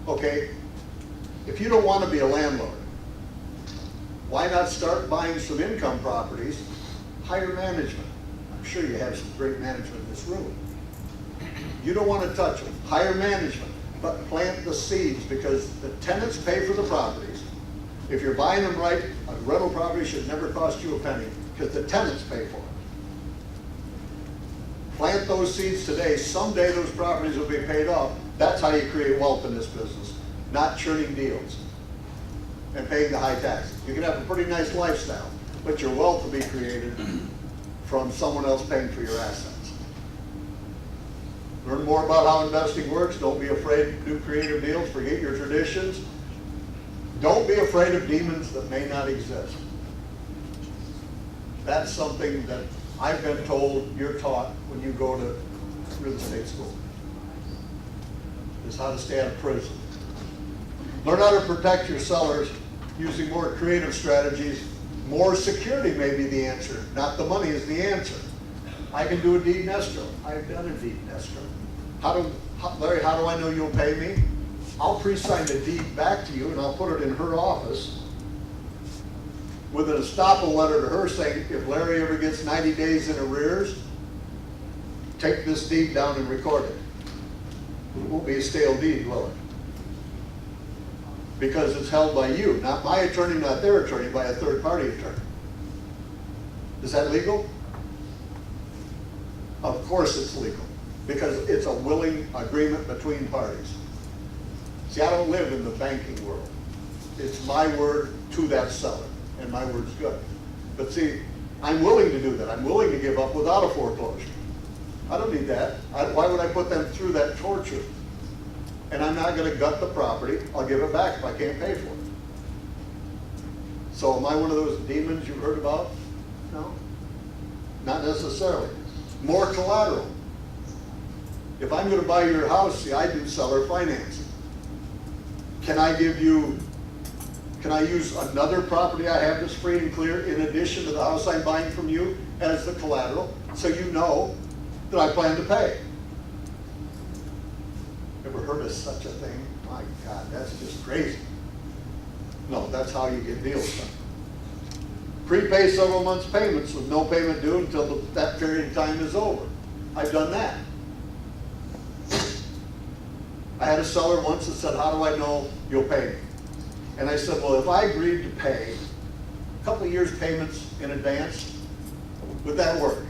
Okay, if you don't want to be a landlord, why not start buying some income properties, hire management? I'm sure you have some great management in this room. You don't want to touch them, hire management, but plant the seeds, because the tenants pay for the properties. If you're buying them right, a rental property should never cost you a penny, because the tenants pay for it. Plant those seeds today, someday those properties will be paid off. That's how you create wealth in this business, not churning deals and paying the high taxes. You can have a pretty nice lifestyle, but your wealth will be created from someone else paying for your assets. Learn more about how investing works. Don't be afraid to do creative deals. Forget your traditions. Don't be afraid of demons that may not exist. That's something that I've been told you're taught when you go to real estate school, is how to stay out of prison. Learn how to protect your sellers using more creative strategies. More security may be the answer, not the money is the answer. I can do a deed in escrow. I've done a deed in escrow. Larry, how do I know you'll pay me? I'll pre-sign the deed back to you and I'll put it in her office with an estoppel letter to her saying, if Larry ever gets 90 days in arrears, take this deed down and record it. It won't be a stale deed, will it? Because it's held by you, not my attorney, not their attorney, by a third-party attorney. Is that legal? Of course it's legal, because it's a willing agreement between parties. See, I don't live in the banking world. It's my word to that seller, and my word's good. But see, I'm willing to do that. I'm willing to give up without a foreclosure. I don't need that. Why would I put them through that torture? And I'm not going to gut the property. I'll give it back if I can't pay for it. So am I one of those demons you've heard about? No, not necessarily. More collateral. If I'm going to buy your house, see, I do seller financing. Can I use another property I have that's free and clear in addition to the house I'm buying from you as the collateral, so you know that I plan to pay? Ever heard of such a thing? My God, that's just crazy. No, that's how you get deals done. Prepay several months' payments with no payment due until that period of time is over. I've done that. I had a seller once that said, how do I know you'll pay me? And I said, well, if I agreed to pay a couple of years' payments in advance, would that work?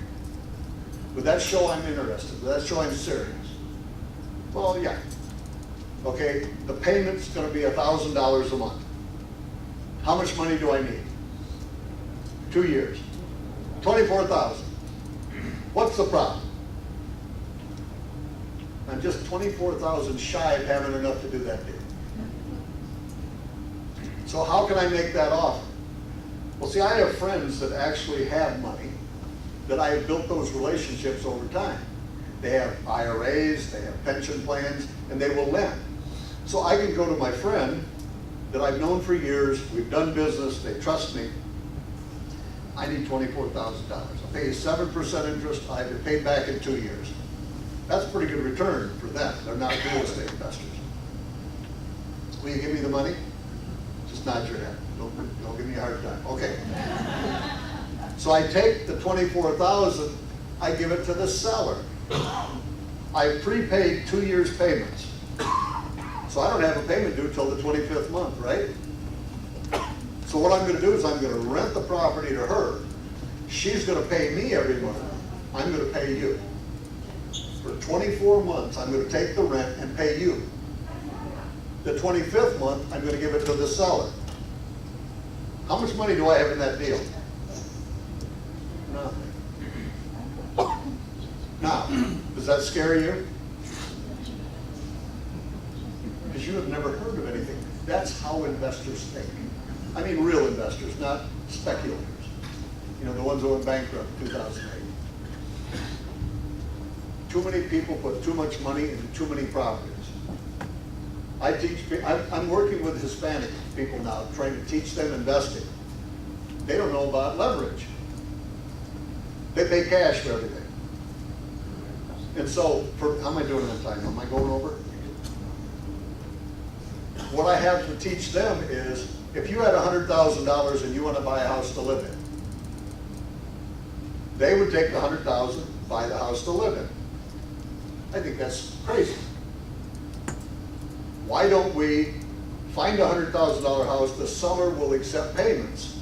Would that show I'm interested? Would that show I'm serious? Well, yeah. Okay, the payment's going to be $1,000 a month. How much money do I need? 2 years. $24,000. What's the problem? I'm just $24,000 shy of having enough to do that deal. So how can I make that offer? Well, see, I have friends that actually have money that I have built those relationships over time. They have IRAs, they have pension plans, and they will lend. So I can go to my friend that I've known for years, we've done business, they trust me. I need $24,000. I'll pay you 7% interest, I have it paid back in 2 years. That's a pretty good return for them. They're not real estate investors. Will you give me the money? Just nod your head. Don't give me a hard time. Okay. So I take the $24,000, I give it to the seller. I prepaid 2 years' payments. So I don't have a payment due till the 25th month, right? So what I'm going to do is I'm going to rent the property to her. She's going to pay me every month. I'm going to pay you. For 24 months, I'm going to take the rent and pay you. The 25th month, I'm going to give it to the seller. How much money do I have in that deal? Nothing. Now, does that scare you? Because you have never heard of anything. That's how investors think. I mean real investors, not speculators. You know, the ones that went bankrupt in 2008. Too many people put too much money into too many properties. I'm working with Hispanic people now, trying to teach them investing. They don't know about leverage. They pay cash for everything. And so, how am I doing on time? Am I going over? what I have to teach them is, if you had $100,000 and you want to buy a house to live in, they would take the $100,000, buy the house to live in. I think that's crazy. Why don't we find a $100,000 house, the seller will accept payments,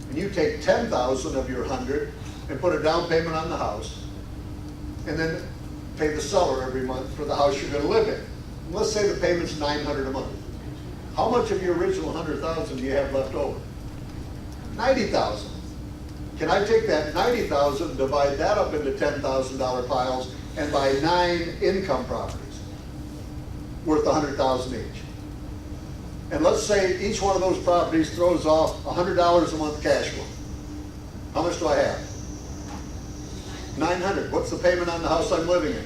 and you take $10,000 of your 100 and put a down payment on the house, and then pay the seller every month for the house you're going to live in. And let's say the payment's $900 a month. How much of your original $100,000 do you have left over? $90,000. Can I take that $90,000, divide that up into $10,000 piles, and buy 9 income properties worth $100,000 each? And let's say each one of those properties throws off $100 a month cash flow. How much do I have? $900. What's the payment on the house I'm living in?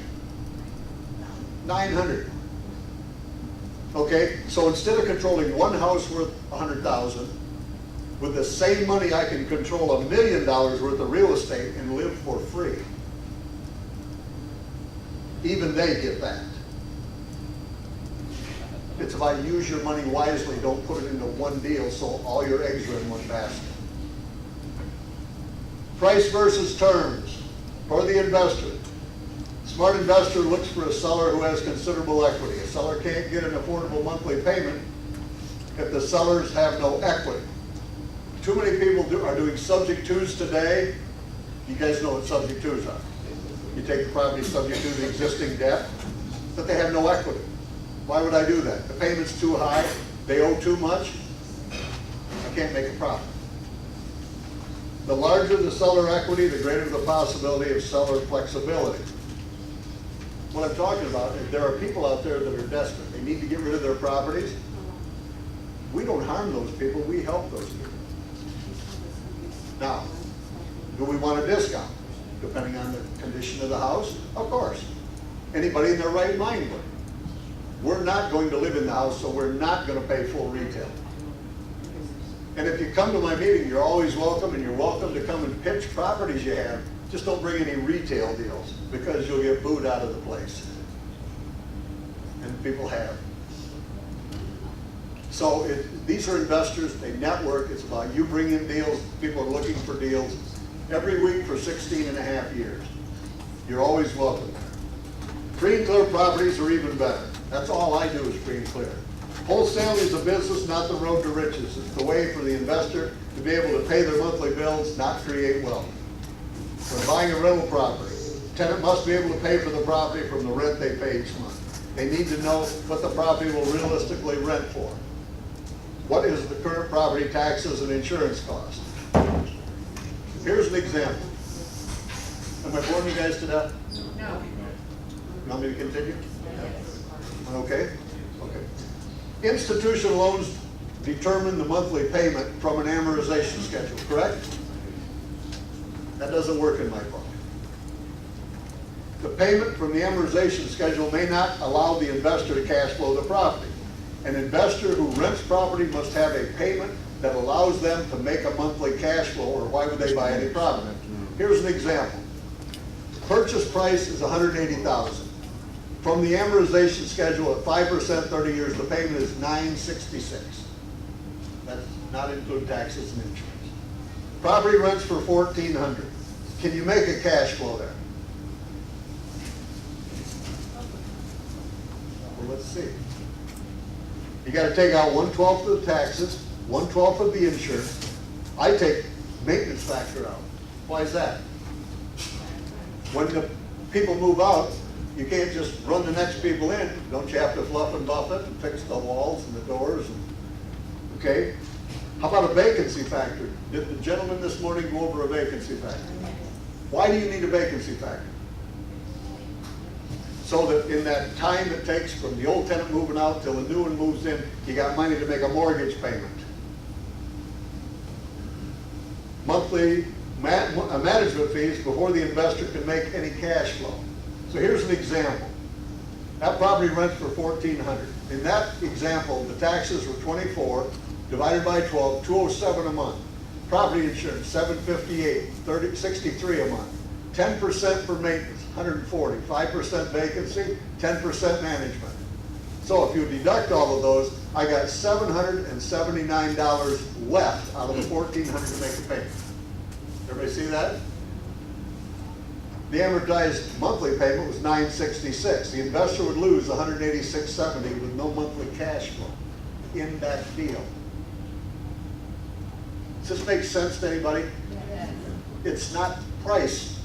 $900. Okay, so instead of controlling one house worth $100,000, with the same money I can control $1 million worth of real estate and live for free. Even they get that. It's about use your money wisely, don't put it into one deal so all your eggs are in one basket. Price versus terms for the investor. Smart investor looks for a seller who has considerable equity. A seller can't get an affordable monthly payment if the sellers have no equity. Too many people are doing subject twos today. You guys know what subject twos are. You take the property subject to the existing debt, but they have no equity. Why would I do that? The payment's too high, they owe too much, I can't make a profit. The larger the seller equity, the greater the possibility of seller flexibility. What I'm talking about is there are people out there that are desperate. They need to get rid of their properties. We don't harm those people, we help those people. Now, do we want a discount? Depending on the condition of the house? Of course. Anybody in their right mind would. We're not going to live in the house, so we're not going to pay full retail. And if you come to my meeting, you're always welcome, and you're welcome to come and pitch properties you have. Just don't bring any retail deals, because you'll get booed out of the place. And people have. So these are investors, they network, it's about you bringing deals, people are looking for deals every week for 16 and a half years. You're always welcome there. Free and clear properties are even better. That's all I do is free and clear. Wholesaling is a business, not the road to riches. It's the way for the investor to be able to pay their monthly bills, not create wealth. When buying a rental property, tenant must be able to pay for the property from the rent they pay each month. They need to know what the property will realistically rent for. What is the current property taxes and insurance cost? Here's an example. Am I boring you guys to death? No. You want me to continue? Okay. Okay. Institutional loans determine the monthly payment from an amortization schedule, correct? That doesn't work in my book. The payment from the amortization schedule may not allow the investor to cash flow the property. An investor who rents property must have a payment that allows them to make a monthly cash flow, or why would they buy any property? Here's an example. Purchase price is $180,000. From the amortization schedule at 5%, 30 years, the payment is $966. That's not include taxes and insurance. Property rents for $1,400. Can you make a cash flow there? Well, let's see. You got to take out 1/12 of the taxes, 1/12 of the insurance. I take maintenance factor out. Why is that? When the people move out, you can't just run the next people in. Don't you have to fluff and buff it and fix the walls and the doors? Okay. How about a vacancy factor? Did the gentleman this morning go over a vacancy factor? Why do you need a vacancy factor? So that in that time it takes from the old tenant moving out till the new one moves in, you got money to make a mortgage payment. Monthly management fees before the investor can make any cash flow. So here's an example. That property rents for $1,400. In that example, the taxes were $24 divided by 12, $207 a month. Property insurance, $758, $63 a month. 10% for maintenance, $140. 5% vacancy, 10% management. So if you deduct all of those, I got $779 left out of the $1,400 to make a payment. Everybody see that? The amortized monthly payment was $966. The investor would lose $186.70 with no monthly cash flow in that deal. Does this make sense to anybody? Yes. It's not price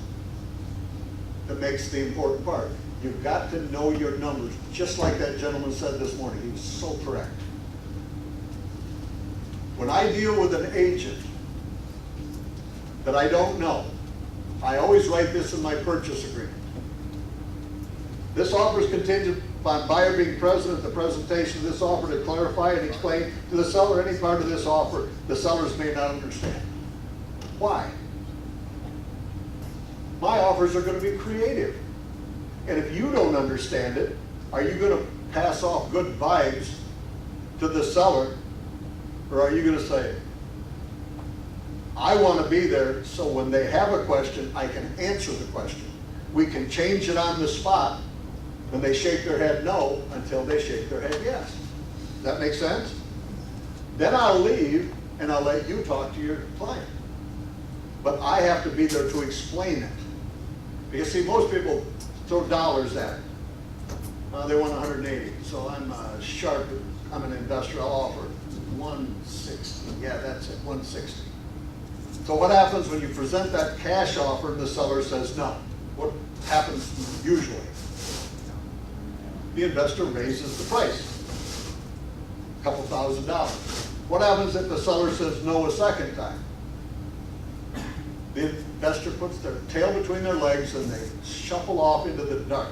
that makes the important part. You've got to know your numbers, just like that gentleman said this morning. He was so correct. When I deal with an agent that I don't know, I always write this in my purchase agreement. This offer is contingent upon buyer being present at the presentation of this offer to clarify and explain to the seller any part of this offer the sellers may not understand. Why? My offers are going to be creative. And if you don't understand it, are you going to pass off good vibes to the seller? Or are you going to say, I want to be there so when they have a question, I can answer the question. We can change it on the spot when they shake their head no until they shake their head yes. Does that make sense? Then I'll leave and I'll let you talk to your client. But I have to be there to explain it. Because see, most people throw dollars at it. They want 180, so I'm sharp. I'm an investor. I'll offer 160. Yeah, that's it, 160. So what happens when you present that cash offer and the seller says no? What happens usually? The investor raises the price, a couple $1,000s. What happens if the seller says no a second time? The investor puts their tail between their legs and they shuffle off into the dark.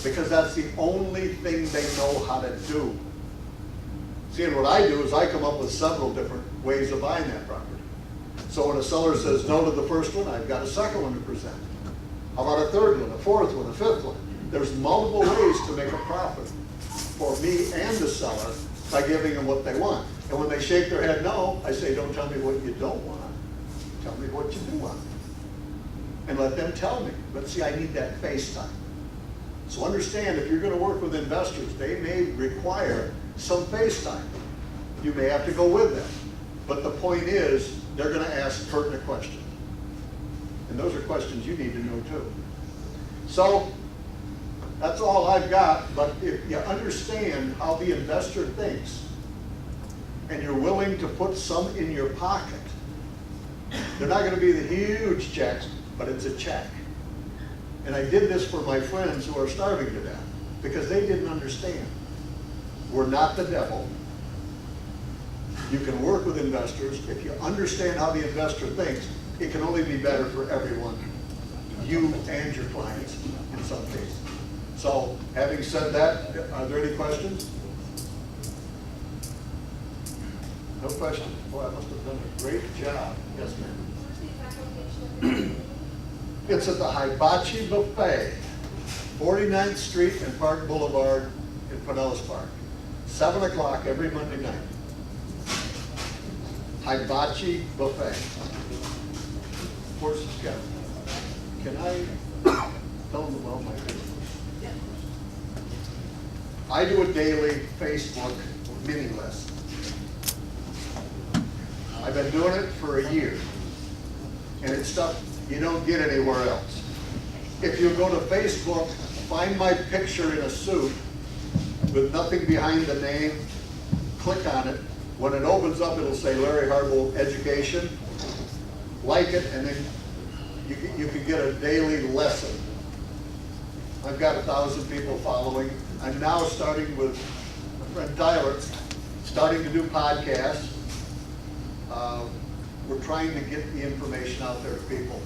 Because that's the only thing they know how to do. See, and what I do is I come up with several different ways of buying that property. So when a seller says no to the first one, I've got a second one to present. How about a third one, a fourth one, a fifth one? There's multiple ways to make a profit for me and the seller by giving them what they want. And when they shake their head no, I say, don't tell me what you don't want. Tell me what you do want. And let them tell me. But see, I need that face time. So understand, if you're going to work with investors, they may require some face time. You may have to go with them. But the point is, they're going to ask pertinent questions. And those are questions you need to know too. So, that's all I've got, but if you understand how the investor thinks, and you're willing to put some in your pocket, they're not going to be the huge checks, but it's a check. And I did this for my friends who are starving to death, because they didn't understand. We're not the devil. You can work with investors. If you understand how the investor thinks, it can only be better for everyone, you and your clients in some cases. So, having said that, are there any questions? No questions? Boy, I must have done a great job. Yes, ma'am. It's at the Hibachi Buffet, 49th Street and Park Boulevard in Pinellas Park. 7 o'clock every Monday night. Hibachi Buffet. Of course, yeah. Can I tell them about my business? I do a daily Facebook mini list. I've been doing it for a year. And it's stuff you don't get anywhere else. If you go to Facebook, find my picture in a suit with nothing behind the name, click on it. When it opens up, it'll say Larry Harbolt Education. Like it, and then you can get a daily lesson. I've got 1,000 people following. I'm now starting with my friend Tyler, starting to do podcasts. We're trying to get the information out there to people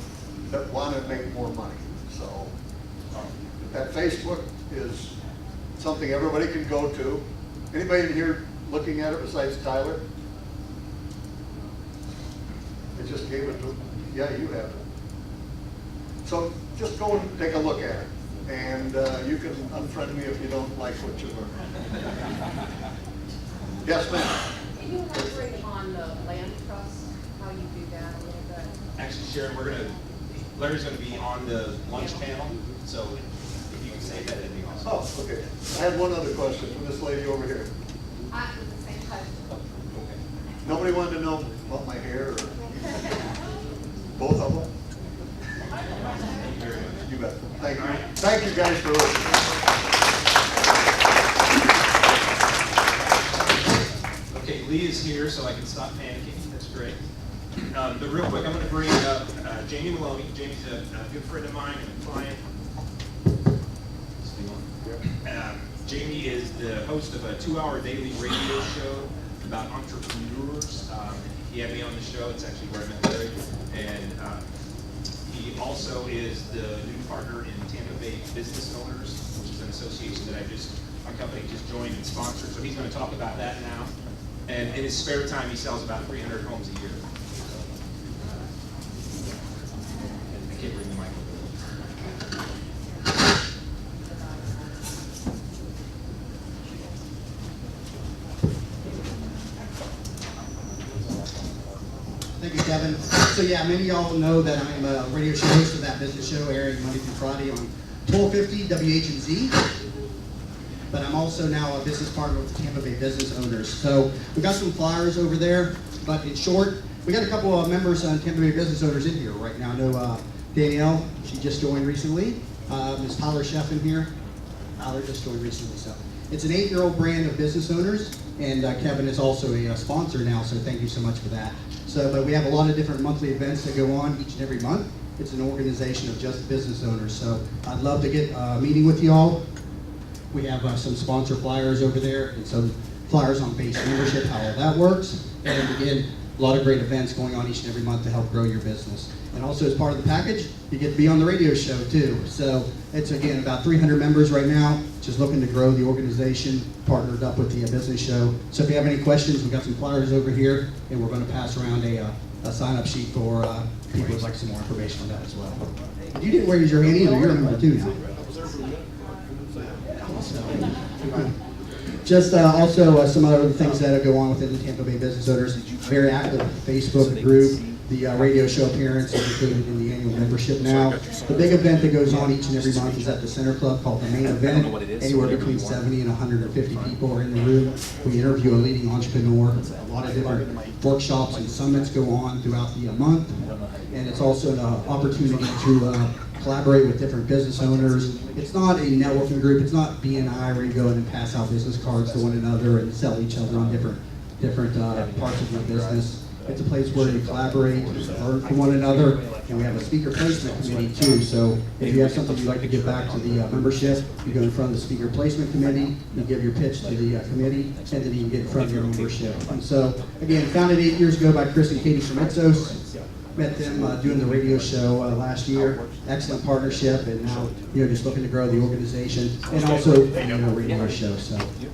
that want to make more money. So that Facebook is something everybody can go to. Anybody in here looking at it besides Tyler? I just gave it to him. Yeah, you have it. So just go and take a look at it. And you can unfriend me if you don't like what you learn. Yes, ma'am. Can you elaborate on the land trust, how you do that a little bit? Actually, Sharon, Larry's going to be on the lunch panel, so if you can say that, that'd be awesome. Oh, okay. I have one other question from this lady over here. I was the same question. Nobody wanted to know about my hair or both of them? You bet. Thank you. Thank you guys for listening. Okay, Lee is here, so I can stop panicking. That's great. But real quick, I'm going to bring up Jamie Meloni. Jamie's a good friend of mine and a client. Jamie is the host of a 2-hour daily radio show about entrepreneurs. He had me on the show. It's actually where I met Larry. And he also is the new partner in Tampa Bay Business Owners, which is an association that our company just joined and sponsored. So he's going to talk about that now. And in his spare time, he sells about 300 homes a year. I can't bring the mic over. Thank you, Kevin. So yeah, many of y'all know that I'm a radio show host of that business show airing Monday through Friday on 1250 WHNZ. But I'm also now a business partner with the Tampa Bay Business Owners. So we got some flyers over there, but in short, we got a couple of members on Tampa Bay Business Owners in here right now. I know Danielle, she just joined recently. Ms. Tyler Sheff in here. Tyler just joined recently. So it's an 8-year-old brand of business owners, and Kevin is also a sponsor now, so thank you so much for that. So, but we have a lot of different monthly events that go on each and every month. It's an organization of just business owners. So I'd love to get a meeting with y'all. We have some sponsor flyers over there and some flyers on base membership, how all that works. And again, a lot of great events going on each and every month to help grow your business. And also as part of the package, you get to be on the radio show too. So it's again about 300 members right now, just looking to grow the organization, partnered up with the business show. So if you have any questions, we've got some flyers over here, and we're going to pass around a sign-up sheet for people who'd like some more information on that as well. You didn't raise your hand either, you're a member too now. Just also some other things that go on within the Tampa Bay Business Owners. Very active Facebook group. The radio show appearance is included in the annual membership now. The big event that goes on each and every month is at the Center Club called the Main Event. Anywhere between 70 and 150 people are in the room. We interview a leading entrepreneur. A lot of different workshops and summits go on throughout the month. And it's also an opportunity to collaborate with different business owners. It's not a networking group. It's not BNI where you go in and pass out business cards to one another and sell each other on different parts of your business. It's a place where you collaborate, learn from one another, and we have a speaker placement committee too. So if you have something you'd like to give back to the membership, you go in front of the speaker placement committee, you give your pitch to the committee, and then you can get in front of your membership. And so again, founded 8 years ago by Chris and Katie Schmitzos. Met them doing the radio show last year. Excellent partnership, and now just looking to grow the organization and also radio show.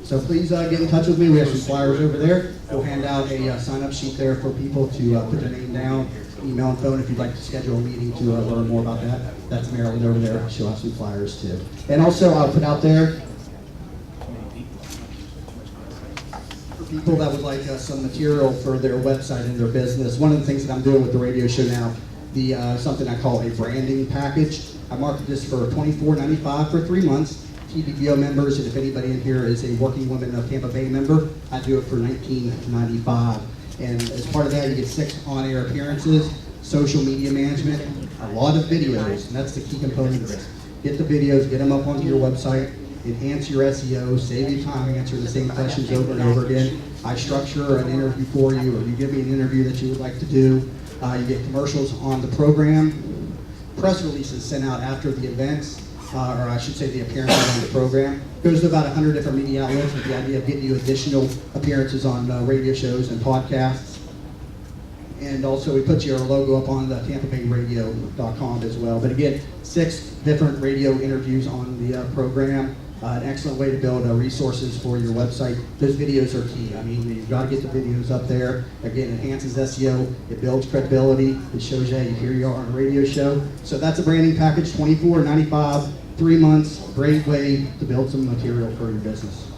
So please get in touch with me. We have some flyers over there. We'll hand out a sign-up sheet there for people to put their name down, email and phone if you'd like to schedule a meeting to learn more about that. That's Marilyn over there. She'll have some flyers too. And also I'll put out there people that would like some material for their website and their business. One of the things that I'm doing with the radio show now, something I call a branding package. I market this for $24.95 for 3 months. TBBO members, and if anybody in here is a Working Women of Tampa Bay member, I do it for $19.95. And as part of that, you get 6 on-air appearances, social media management, a lot of videos, and that's the key component of this. Get the videos, get them up onto your website, enhance your SEO, save you time, answer the same questions over and over again. I structure an interview for you, or you give me an interview that you would like to do. You get commercials on the program, press releases sent out after the events, or I should say the appearances on the program. Goes to about 100 different media outlets with the idea of getting you additional appearances on radio shows and podcasts. And also we put your logo up on the TampaBayRadio.com as well. But again, 6 different radio interviews on the program. An excellent way to build resources for your website. Those videos are key. I mean, you've got to get the videos up there. Again, it enhances SEO. It builds credibility. It shows you, hey, here you are on a radio show. So that's a branding package, $24.95, 3 months. Great way to build some material for your business.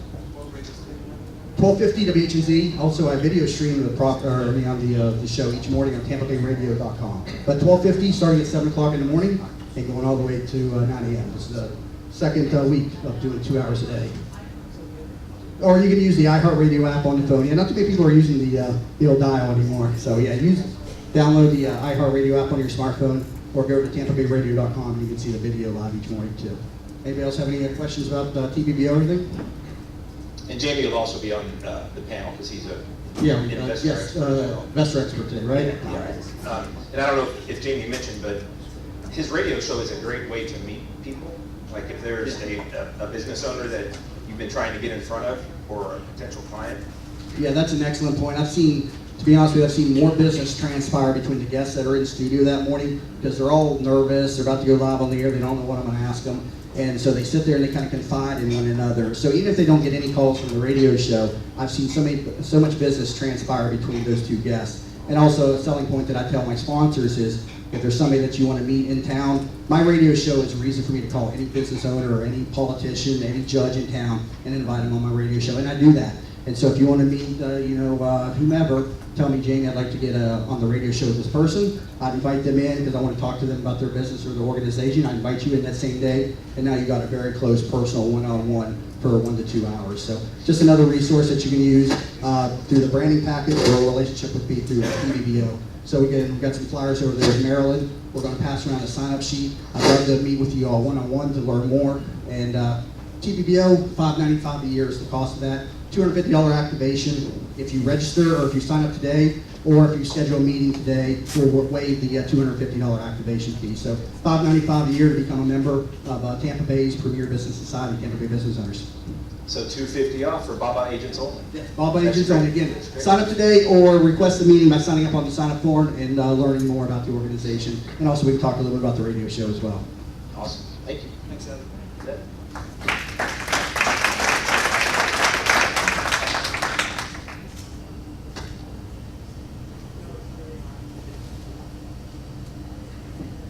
1250 WHNZ. Also, I video stream the show each morning on TampaBayRadio.com. But 1250, starting at 7 o'clock in the morning and going all the way to 9 a.m. This is a second week of doing 2 hours a day. Or you can use the iHeartRadio app on the phone. Yeah, not too many people are using the old dial anymore. So yeah, download the iHeartRadio app on your smartphone, or go to TampaBayRadio.com and you can see the video live each morning too. Anybody else have any questions about TBBO or anything? And Jamie will also be on the panel because he's a investor yes, expert as well. investor expert today, right? Yeah. And I don't know if Jamie mentioned, but his radio show is a great way to meet people. Like if there's a business owner that you've been trying to get in front of, or a potential client. Yeah, that's an excellent point. To be honest with you, I've seen more business transpire between the guests that are in the studio that morning because they're all nervous. They're about to go live on the air. They don't know what I'm going to ask them. And so they sit there and they kind of confide in one another. So even if they don't get any calls from the radio show, I've seen so much business transpire between those two guests. And also a selling point that I tell my sponsors is if there's somebody that you want to meet in town, my radio show is a reason for me to call any business owner or any politician, any judge in town and invite them on my radio show. And I do that. And so if you want to meet, whomever, tell me, Jamie, I'd like to get on the radio show with this person. I'd invite them in because I want to talk to them about their business or their organization. I invite you in that same day, and now you got a very close personal one-on-one for 1 to 2 hours. So just another resource that you can use through the branding package or a relationship with me through TBBO. So again, we've got some flyers over there in Maryland. We're going to pass around a sign-up sheet. I'd love to meet with you all one-on-one to learn more. And TBBO, $5.95 a year is the cost of that. $250 activation if you register or if you sign up today, or if you schedule a meeting today, we'll waive the $250 activation fee. So $5.95 a year to become a member of Tampa Bay's premier business society, Tampa Bay Business Owners. So $250 off for BABA agents only. Yeah, BABA agents only. Again, sign up today or request a meeting by signing up on the sign-up form and learning more about the organization. And also we can talk a little bit about the radio show as well. Awesome. Thank you. Thanks, Ed. Ed.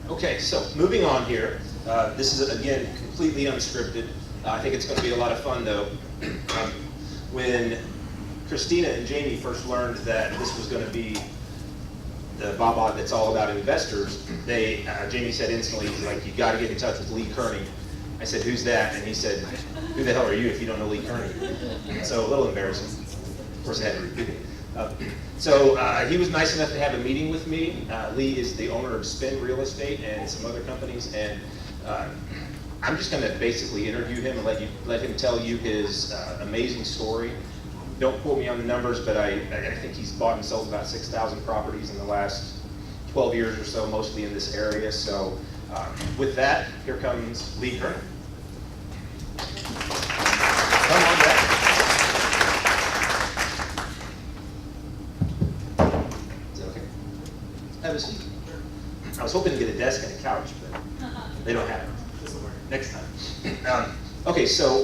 Okay, so moving on here. This is, again, completely unscripted. I think it's going to be a lot of fun, though. When Christina and Jamie first learned that this was going to be the BABA that's all about investors, Jamie said instantly, he's like, you got to get in touch with Lee Kearney. I said, who's that? And he said, who the hell are you if you don't know Lee Kearney? So a little embarrassing. Of course, I had to repeat it. So he was nice enough to have a meeting with me. Lee is the owner of Spin Real Estate and some other companies, and I'm just going to basically interview him and let him tell you his amazing story. Don't quote me on the numbers, but I think he's bought and sold about 6,000 properties in the last 12 years or so, mostly in this area. So with that, here comes Lee Kearney. Come on back. Have a seat. I was hoping to get a desk and a couch, but they don't have it. This will work. Next time. Okay, so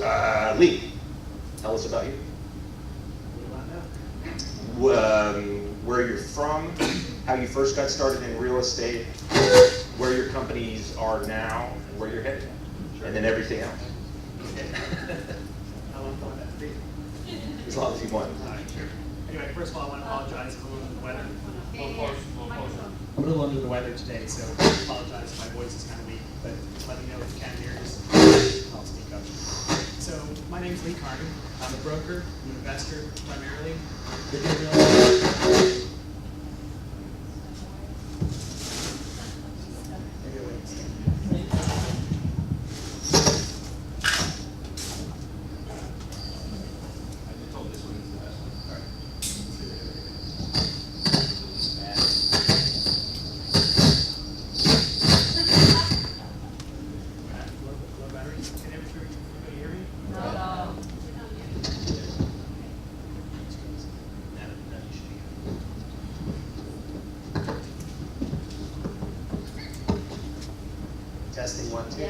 Lee, tell us about you. Where you're from, how you first got started in real estate, where your companies are now, and where you're headed, and then everything else. How long will that be? As long as you want. All right, sure. Anyway, first of all, I want to apologize for the weather. I'm a little under the weather today, so I apologize if my voice is kind of weak, but let me know if you can't hear us. I'll speak up. So my name's Lee Kearney. I'm a broker, I'm an investor primarily. Maybe I'll wait a second. Testing 1, 2.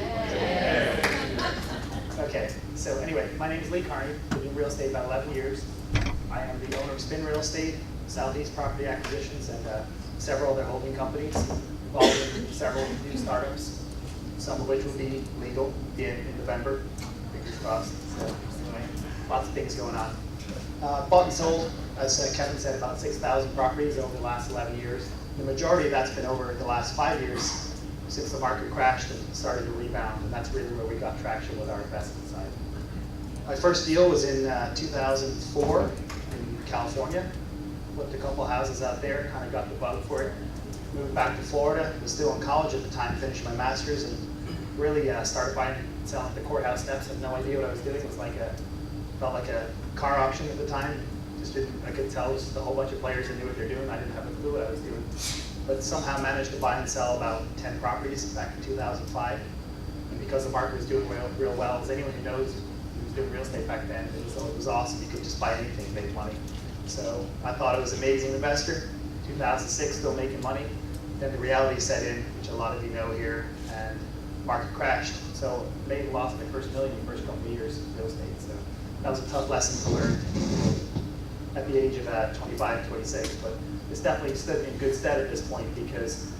Okay, so anyway, my name is Lee Kearney. I've been in real estate about 11 years. I am the owner of Spin Real Estate, Southeast Property Acquisitions, and several other holding companies involved in several new startups, some of which will be legal in November. Fingers crossed. So anyway, lots of things going on. Bought and sold, as Kevin said, about 6,000 properties over the last 11 years. The majority of that's been over the last 5 years. since the market crashed and started to rebound, and that's really where we got traction with our investment side. My first deal was in 2004 in California. Flipped a couple houses out there, kind of got the bug for it. Moved back to Florida, was still in college at the time, finished my master's, and really started buying and selling at the courthouse steps. Had no idea what I was doing. It was like felt like a car auction at the time. Just didn't, I could tell it was just a whole bunch of players that knew what they're doing. I didn't have a clue what I was doing. But somehow managed to buy and sell about 10 properties back in 2005. And because the market was doing real well, as anyone who knows who was doing real estate back then, it was awesome. You could just buy anything and make money. So I thought it was an amazing investor. 2006, still making money. Then the reality set in, which a lot of you know here, and market crashed. So made and lost my first million in the first couple of years in real estate. So that was a tough lesson to learn at the age of 25, 26. But it's definitely stood in good stead at this point because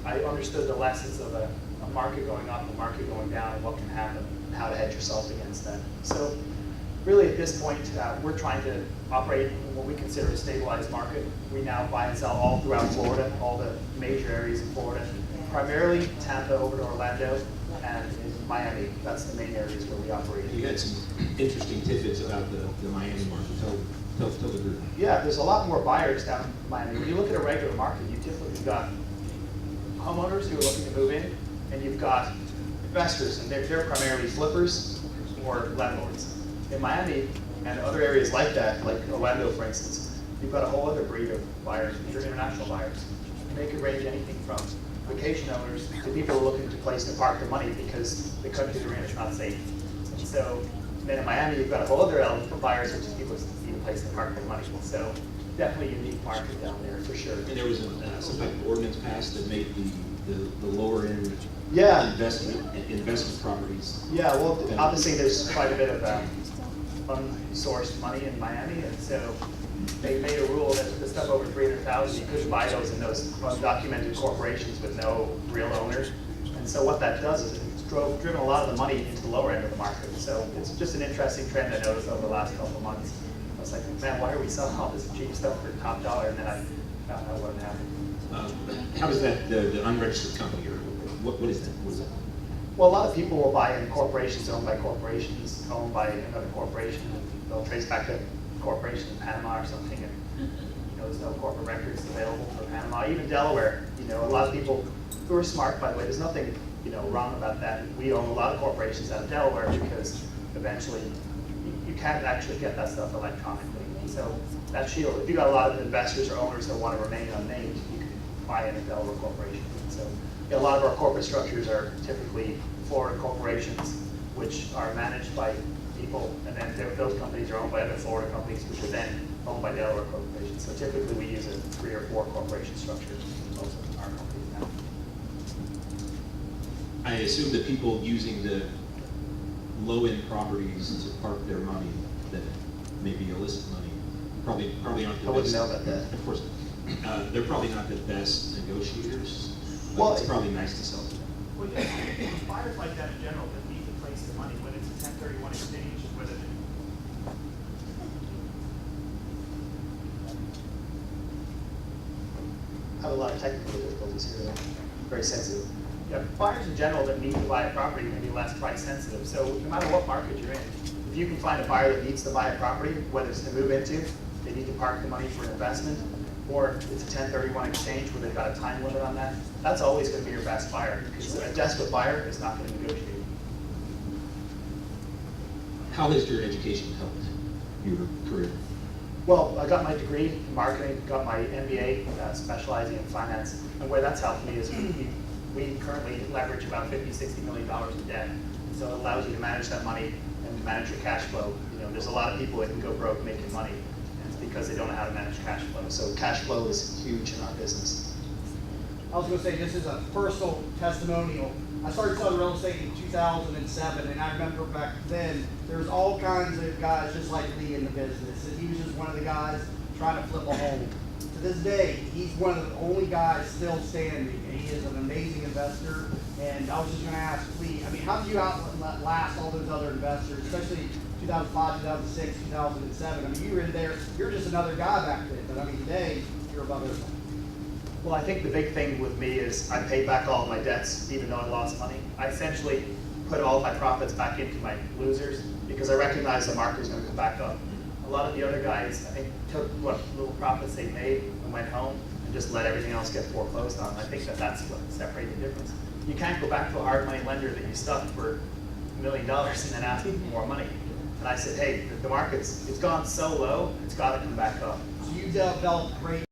I understood the lessons of a market going up, a market going down, and what can happen, and how to hedge yourself against that. So really at this point, we're trying to operate in what we consider a stabilized market. We now buy and sell all throughout Florida, all the major areas in Florida, primarily Tampa over to Orlando, and in Miami. That's the main areas where we operate. You had some interesting tidbits about the Miami market. Tell the group. Yeah, there's a lot more buyers down in Miami. When you look at a regular market, you typically got homeowners who are looking to move in, and you've got investors, and they're primarily flippers or landlords. In Miami and other areas like that, like Orlando, for instance, you've got a whole other breed of buyers. These are international buyers. And they could range anything from vacation owners to people looking to place to park their money because the country they're in is not safe. And so then in Miami, you've got a whole other element of buyers, which is people who need a place to park their money. So definitely a unique market down there for sure. And there was some type of ordinance passed that made the lower end investment properties. Yeah, well, obviously there's quite a bit of unsourced money in Miami, and so they made a rule that the stuff over 300,000, you couldn't buy those in those undocumented corporations with no real owners. And so what that does is it's driven a lot of the money into the lower end of the market. So it's just an interesting trend I noticed over the last couple of months. I was like, man, why are we selling all this cheap stuff for top dollar? And then I found out what happened. How does that, the unregistered company, or what is that? What is that? Well, a lot of people will buy in corporations owned by corporations, owned by another corporation, and they'll trace back to a corporation in Panama or something, and there's no corporate records available for Panama. Even Delaware, a lot of people who are smart, by the way, there's nothing wrong about that. We own a lot of corporations out of Delaware because eventually you can't actually get that stuff electronically. So that shield, if you got a lot of investors or owners that want to remain unnamed, you can buy in a Delaware corporation. So a lot of our corporate structures are typically Florida corporations, which are managed by people, and then those companies are owned by other Florida companies, which are then owned by Delaware corporations. So typically we use a 3 or 4 corporation structure in most of our companies now. I assume that people using the low-end properties to park their money, that may be illicit money, probably aren't the best. I wouldn't know about that. Of course, they're probably not the best negotiators. But Well, it's probably nice to sell to them. Well, yeah, buyers like that in general that need to place their money, whether it's a 1031 exchange, whether I have a lot of technical difficulties here, though. Very sensitive. Yeah, buyers in general that need to buy a property may be less price sensitive. So no matter what market you're in, if you can find a buyer that needs to buy a property, whether it's to move into, they need to park the money for an investment, or it's a 1031 exchange where they've got a time limit on that, that's always going to be your best buyer, because a desperate buyer is not going to negotiate. How has your education helped your career? Well, I got my degree in marketing, got my MBA specializing in finance, and where that's helped me is we currently leverage about $50–60 million in debt, so it allows you to manage that money and to manage your cash flow. There's a lot of people that can go broke making money, and it's because they don't know how to manage cash flow. So cash flow is huge in our business. I was going to say, this is a personal testimonial. I started selling real estate in 2007, and I remember back then, there was all kinds of guys just like Lee in the business, and he was just one of the guys trying to flip a home. To this day, he's one of the only guys still standing, and he is an amazing investor. And I was just going to ask Lee, how did you outlast all those other investors, especially 2005, 2006, 2007? 2007. I mean, you were in there, you're just another guy back then, but I mean, today, you're above everybody. Well, a lot of people Well, I think the big thing with me is I paid back all of my debts, even though I lost money. I essentially put all my profits back into my losers because I recognize the market is going to come back up. A lot of the other guys, I think, took what little profits they made and went home and just let everything else get foreclosed on. I think that that's what separates the difference. You can't go back to a hard money lender that you stuck for $1 million and then ask them for more money. And I said, hey, the market's, it's gone so low, it's got to come back up. So you developed great